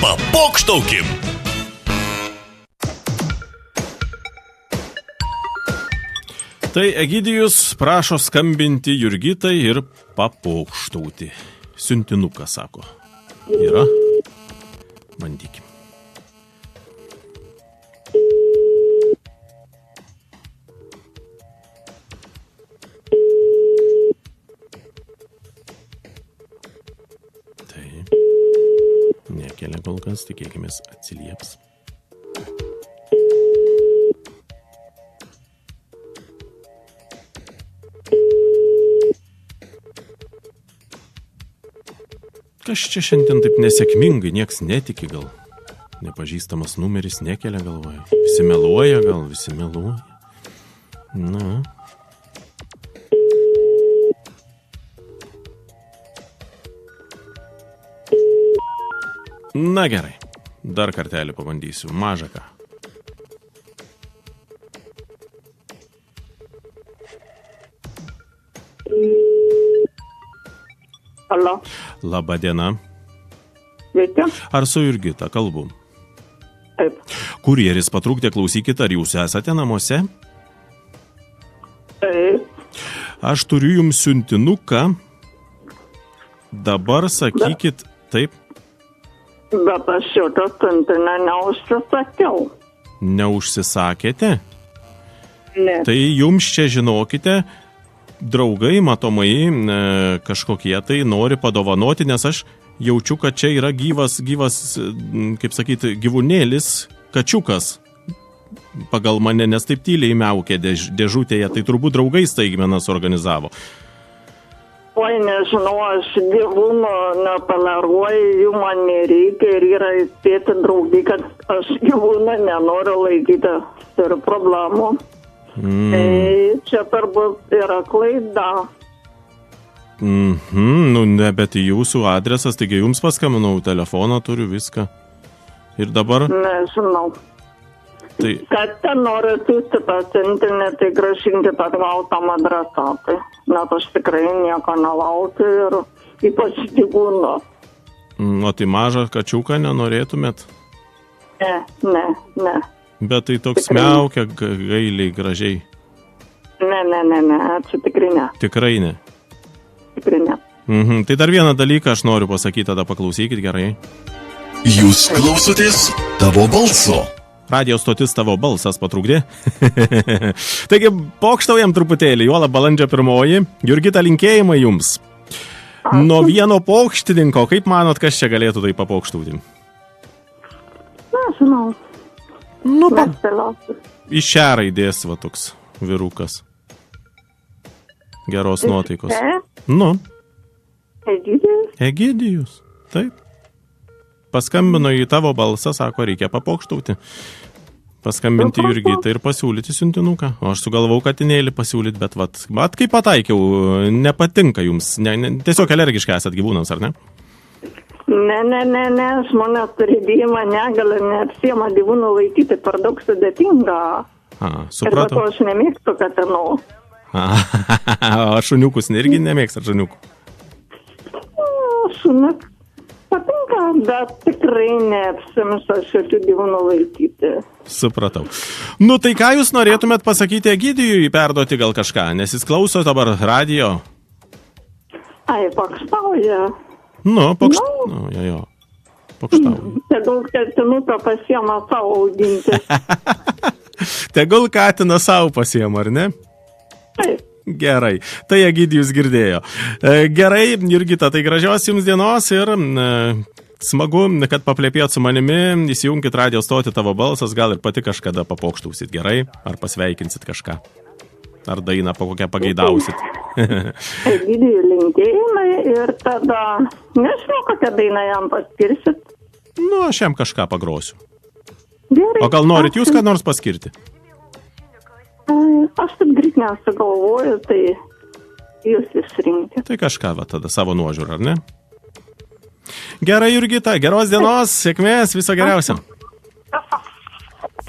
Papokštaukim. Tai Egidijus prašo skambinti Jurgitai ir papokštauti. Siuntinuką, sako. Yra? Bandykim. Taip. Nekelia kol kas, tikėkimės atsilieps. Kas čia šiandien taip nesėkmingai, nieks netiki gal. Nepažįstamas numeris nekelia galvoje. Visi meluoja gal, visi meluoja. Na. Na gerai, dar kartelį pabandysiu, mažą ką. Allo. Labą dieną. Sveiki. Ar su Jurgita kalbu? Taip. Kurjeris patrukdė, klausykit, ar jūs esate namuose? Taip. Aš turiu jums siuntinuką. Dabar sakykit taip. Bet aš jau tą siuntinę neužsisakiau. Neužsisakėte? Ne. Tai jums čia žinokite, draugai matomai kažkokie tai nori padovanoti, nes aš jaučiu, kad čia yra gyvas, kaip sakyti, gyvūnėlis, kačiukas pagal mane, nes taip tyliai miaukė dėžutėje, tai turbūt draugai staigmenas organizavo. Oi, nežinau, aš gyvūnų netoleruoju, jų man nereikia ir yra įspėti draugai, kad aš gyvūną nenoriu laikyti, turiu problemų. Tai čia turbūt yra klaida. Nu, ne, bet jūsų adresas, taigi jums paskambinau, telefoną turiu, viską. Ir dabar? Nežinau. Tai... Kad ten noriu siūsti tą siuntinį, tai grąžinkit atgal tam adresą. Tai net aš tikrai nieko nelaukiu ir ypač gyvūno. O tai mažą kačiuką nenorėtumėt? Ne. Bet tai toks tikrai... miaukia gailiai, gražiai. Ne, čia tikrai ne. Tikrai ne? Tikrai ne. Tai dar vieną dalyką aš noriu pasakyti, tada paklausykit gerai. Jūs klausotės Tavo balso. Radio stotis Tavo balsas patrukdė. Taigi, pokštaujam truputėlį, juolab balandžio 1. Jurgita, linkėjimai jums. Nuo vieno pokštininko, kaip manot, kas čia galėtų tai papokštauti? Na, žinau. Nu, iš šią raidės va toks vyrukas. Geros nuotaikos. Nu. Egidijus? Egidijus, taip. Paskambino į Tavo balsą, sako, reikia papokštauti. Paskambinti Jurgitai ir pasiūlyti siuntinuką. O aš sugalvau katinėlį pasiūlyti, bet vat kaip pataikiau, nepatinka jums. Tiesiog alergiškai esat gyvūnams, ar ne? Ne, žmonės turi dėjimą negalę, neapsiema gyvūnų laikyti, per daug sudėtinga. Supratau. Ir bet aš nemėgstu katinų. O šuniukus irgi nemėgstat šuniukų? Šuniuk patinka, bet tikrai neapsimsiu šitų gyvūnų laikyti. Supratau. Nu tai ką jūs norėtumėt pasakyti Egidijui, perduoti gal kažką, nes jis klauso dabar radio? Ai, pokštauja. Nu, jo. Pokštauja. Tegul katinuką pasiema savo auginti. Tegul katiną savo pasiema, ar ne? Taip. Gerai, tai Egidijus girdėjo. Gerai, Jurgita, tai gražios jums dienos ir smagu, kad paplepėjot su manimi, įsijunkit radio stotį Tavo balsas, gal ir pati kažkada papokštausit, gerai? Ar pasveikinsit kažką? Ar dainą po kokią pageidausit? Egidijui linkėjimai ir tada, nežinau, kokią dainą jam paskirsit. Nu, aš jam kažką pagrosiu. Gerai. O gal norit jūs ką nors paskirti? Aš taip greit nesugalvoju, tai jūs išrinkite. Tai kažką va tada savo nuožiūrą, ar ne? Gerai, Jurgita, geros dienos, sėkmės, viso geriausio.